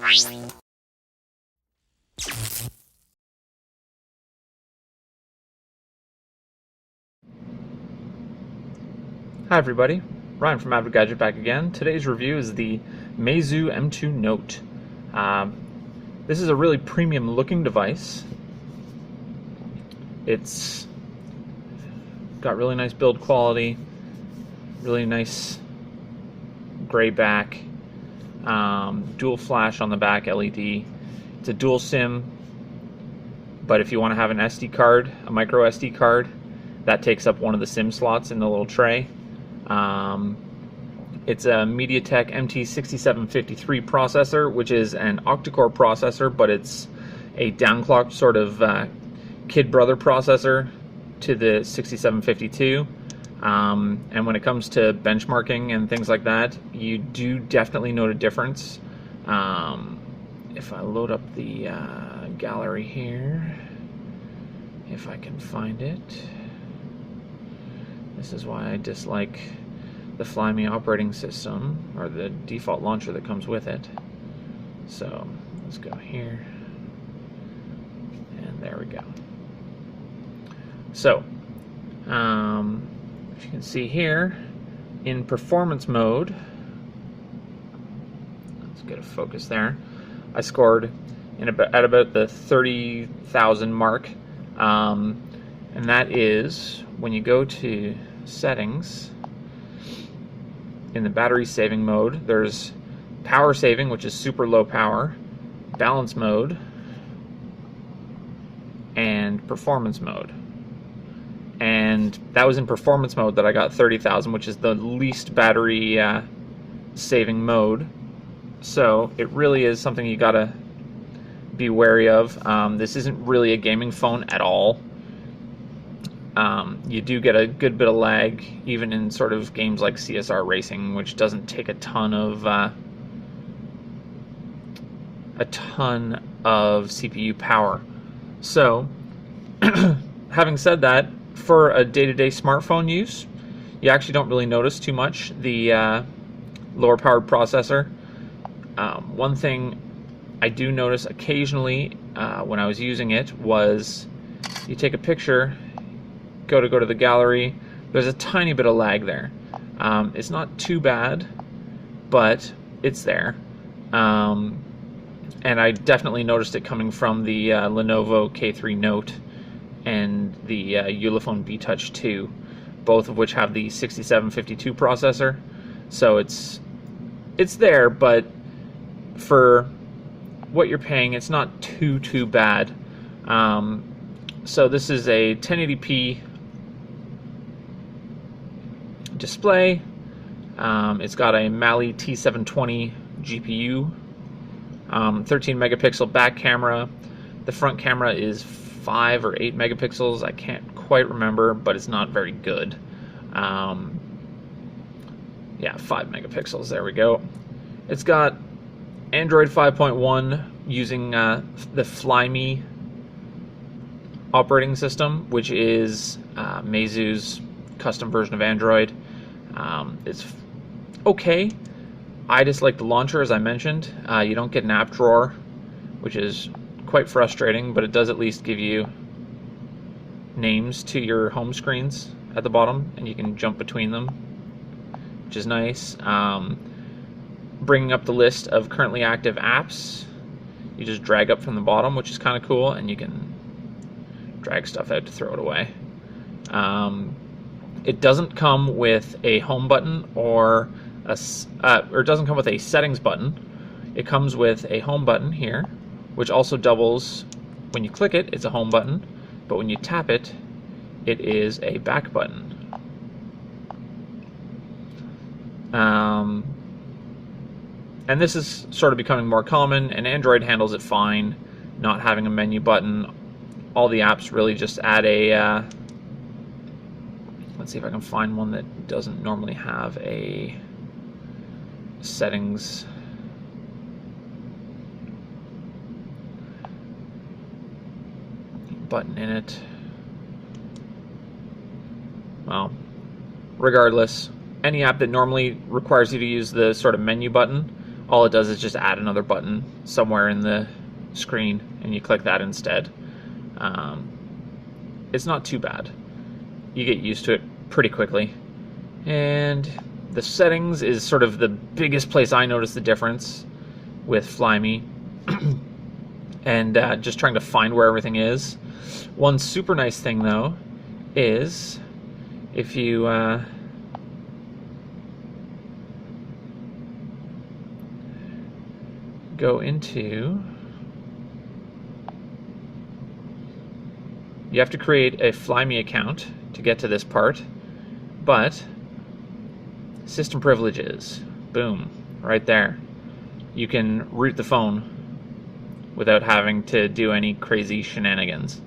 Hi everybody, Ryan from Avid Gadget back again. Today's review is the Meizu M2 Note. This is a really premium looking device. It's got really nice build quality, really nice gray back, dual flash on the back LED. It's a dual SIM, but if you want to have an SD card, a micro SD card, that takes up one of the SIM slots in the little tray. It's a MediaTek MT6753 processor, which is an octa-core processor, but it's a downclocked sort of kid brother processor to the 6752. And when it comes to benchmarking and things like that, you do definitely note a difference. If I load up the gallery here, if I can find it. This is why I dislike the Flyme operating system, or the default launcher that comes with it. So let's go here, and there we go. So if you can see here, in performance mode, let's get a focus there, I scored at about the 30,000 mark, and that is when you go to settings. In the battery saving mode, there's power saving, which is super low power, balance mode, and performance mode. And that was in performance mode that I got 30,000, which is the least battery saving mode. So it really is something you gotta be wary of. This isn't really a gaming phone at all. You do get a good bit of lag, even in sort of games like CSR Racing, which doesn't take a ton of CPU power. So, having said that, for a day-to-day smartphone use, you actually don't really notice too much the lower powered processor. One thing I do notice occasionally when I was using it was you take a picture, go to the gallery, there's a tiny bit of lag there. It's not too bad, but it's there. And I definitely noticed it coming from the Lenovo K3 Note and the Ulefone B-Touch 2, both of which have the 6752 processor. So it's there, but for what you're paying, it's not too bad. So this is a 1080p display. It's got a Mali T720 GPU, 13 megapixel back camera. The front camera is 5 or 8 megapixels. I can't quite remember, but it's not very good. Yeah, 5 megapixels. There we go. It's got Android 5.1 using the Flyme operating system, which is Meizu's custom version of Android. It's okay. I dislike the launcher, as I mentioned. You don't get an app drawer, which is quite frustrating, but it does at least give you names to your home screens at the bottom, and you can jump between them, which is nice. Bringing up the list of currently active apps, you just drag up from the bottom, which is kind of cool, and you can drag stuff out to throw it away. It doesn't come with a home button or it doesn't come with a settings button. It comes with a home button here, which also doubles. When you click it, it's a home button, but when you tap it, it is a back button. And this is sort of becoming more common, and Android handles it fine, not having a menu button. All the apps really just add a let's see if I can find one that doesn't normally have a settings button in it. Well, regardless, any app that normally requires you to use the sort of menu button all it does is just add another button somewhere in the screen, and you click that instead. It's not too bad. You get used to it pretty quickly. And the settings is sort of the biggest place I notice the difference with Flyme. And just trying to find where everything is. One super nice thing though is if you go into, you have to create a Flyme account to get to this part, but system privileges, boom, right there. You can root the phone without having to do any crazy shenanigans.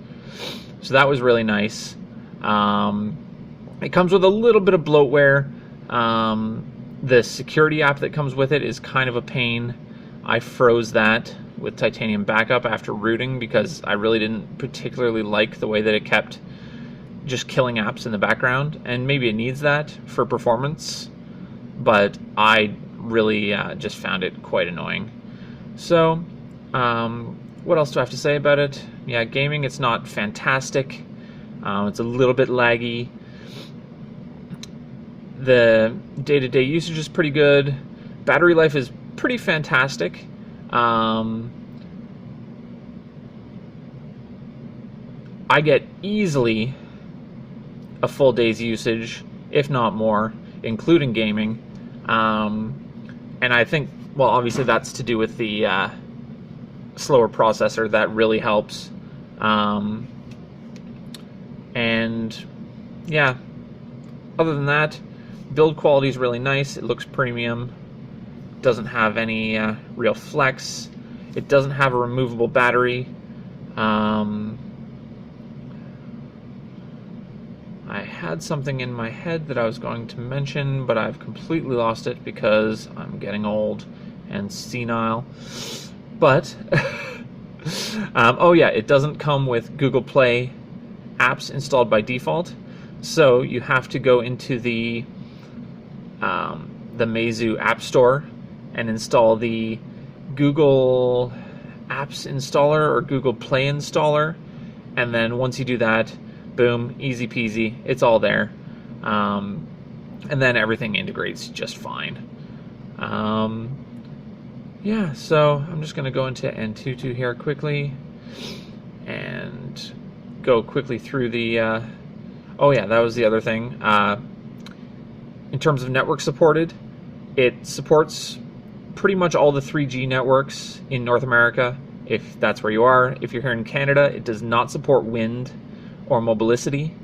So that was really nice. It comes with a little bit of bloatware. The security app that comes with it is kind of a pain. I froze that with Titanium Backup after rooting because I really didn't particularly like the way that it kept just killing apps in the background, and maybe it needs that for performance, but I really just found it quite annoying. So what else do I have to say about it? Yeah, gaming, it's not fantastic. It's a little bit laggy. The day-to-day usage is pretty good. Battery life is pretty fantastic. I get easily a full day's usage, if not more, including gaming. And I think, well, obviously that's to do with the slower processor. That really helps. And yeah, other than that, build quality is really nice. It looks premium. Doesn't have any real flex. It doesn't have a removable battery. I had something in my head that I was going to mention, but I've completely lost it because I'm getting old and senile. But, oh yeah, it doesn't come with Google Play apps installed by default, so you have to go into the Meizu App Store and install the Google Apps installer or Google Play installer, and then once you do that, boom, easy peasy, it's all there, and then everything integrates just fine. Yeah, so I'm just going to go into Antutu here quickly and go quickly through the oh yeah, that was the other thing. In terms of network supported, it supports pretty much all the 3G networks in North America, if that's where you are. If you're here in Canada, it does not support wind or mobilicity.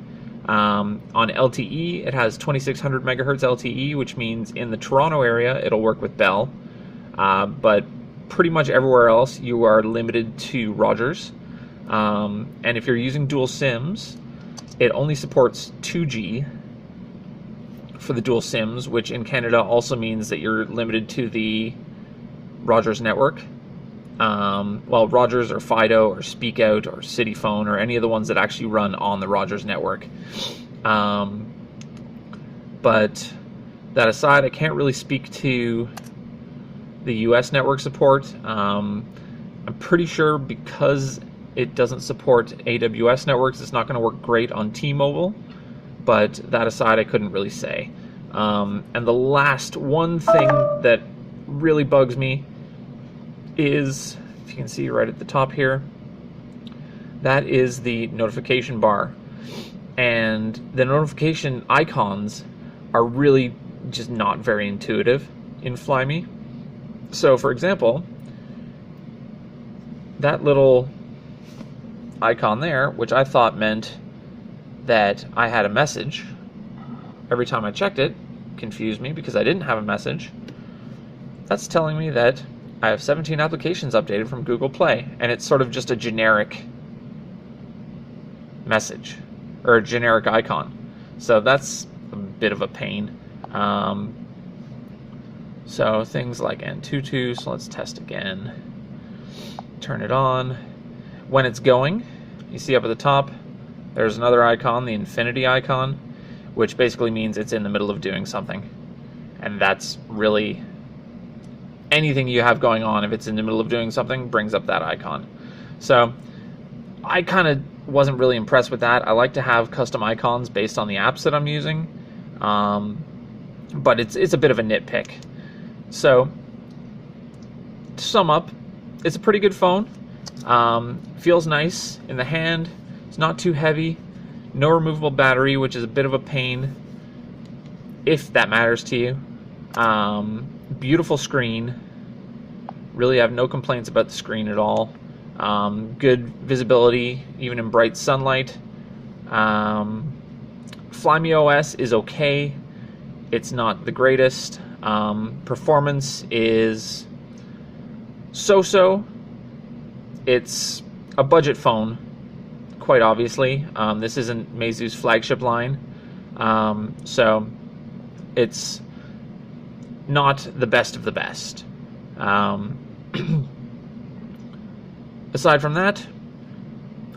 On LTE, it has 2600 megahertz LTE, which means in the Toronto area, it'll work with Bell. But pretty much everywhere else, you are limited to Rogers. And if you're using dual SIMs, it only supports 2G for the dual SIMs, which in Canada also means that you're limited to the Rogers network. Well, Rogers or Fido or Speak Out or CityPhone or any of the ones that actually run on the Rogers network. But that aside, I can't really speak to the US network support. I'm pretty sure because it doesn't support AWS networks, it's not going to work great on T-Mobile, but that aside, I couldn't really say. And the last one thing that really bugs me is, if you can see right at the top here, that is the notification bar. And the notification icons are really just not very intuitive in Flyme. So for example, that little icon there, which I thought meant that I had a message, every time I checked it, confused me because I didn't have a message. That's telling me that I have 17 applications updated from Google Play, and it's sort of just a generic message, or a generic icon. So that's a bit of a pain. So things like Antutu, so let's test again. Turn it on. When it's going, you see up at the top, there's another icon, the infinity icon, which basically means it's in the middle of doing something. And that's really anything you have going on, if it's in the middle of doing something, brings up that icon. So I kind of wasn't really impressed with that. I like to have custom icons based on the apps that I'm using, but it's a bit of a nitpick. So to sum up, it's a pretty good phone. Feels nice in the hand. It's not too heavy. No removable battery, which is a bit of a pain, if that matters to you. Beautiful screen. Really have no complaints about the screen at all. Good visibility, even in bright sunlight. Flyme OS is okay. It's not the greatest. Performance is so-so. It's a budget phone, quite obviously. This isn't Meizu's flagship line, so it's not the best of the best. Aside from that,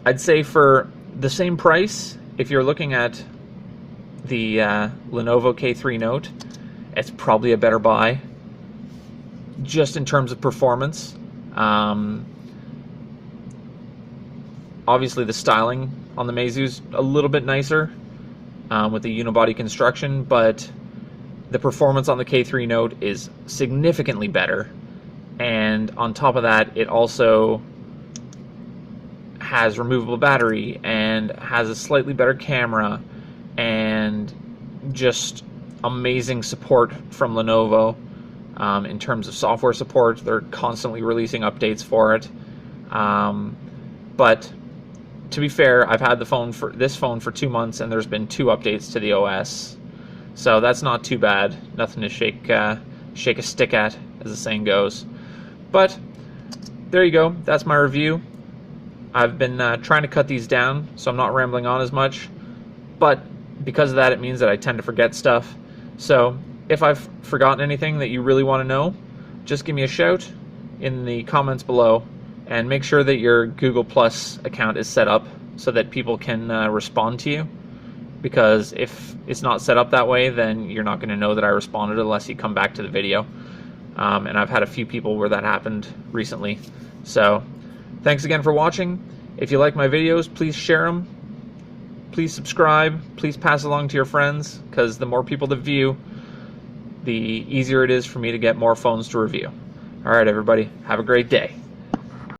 I'd say for the same price, if you're looking at the Lenovo K3 Note, it's probably a better buy, just in terms of performance. Obviously the styling on the Meizu's a little bit nicer with the unibody construction, but the performance on the K3 Note is significantly better. And on top of that, it also has removable battery and has a slightly better camera and just amazing support from Lenovo in terms of software support. They're constantly releasing updates for it. But to be fair, I've had this phone for 2 months, and there's been 2 updates to the OS, so that's not too bad. Nothing to shake a stick at, as the saying goes. But there you go. That's my review. I've been trying to cut these down, so I'm not rambling on as much. But because of that, it means that I tend to forget stuff. So if I've forgotten anything that you really want to know, just give me a shout in the comments below. And make sure that your Google Plus account is set up so that people can respond to you. Because if it's not set up that way, then you're not going to know that I responded unless you come back to the video. And I've had a few people where that happened recently. So thanks again for watching. If you like my videos, please share them. Please subscribe. Please pass along to your friends, because the more people that view, the easier it is for me to get more phones to review. All right, everybody. Have a great day.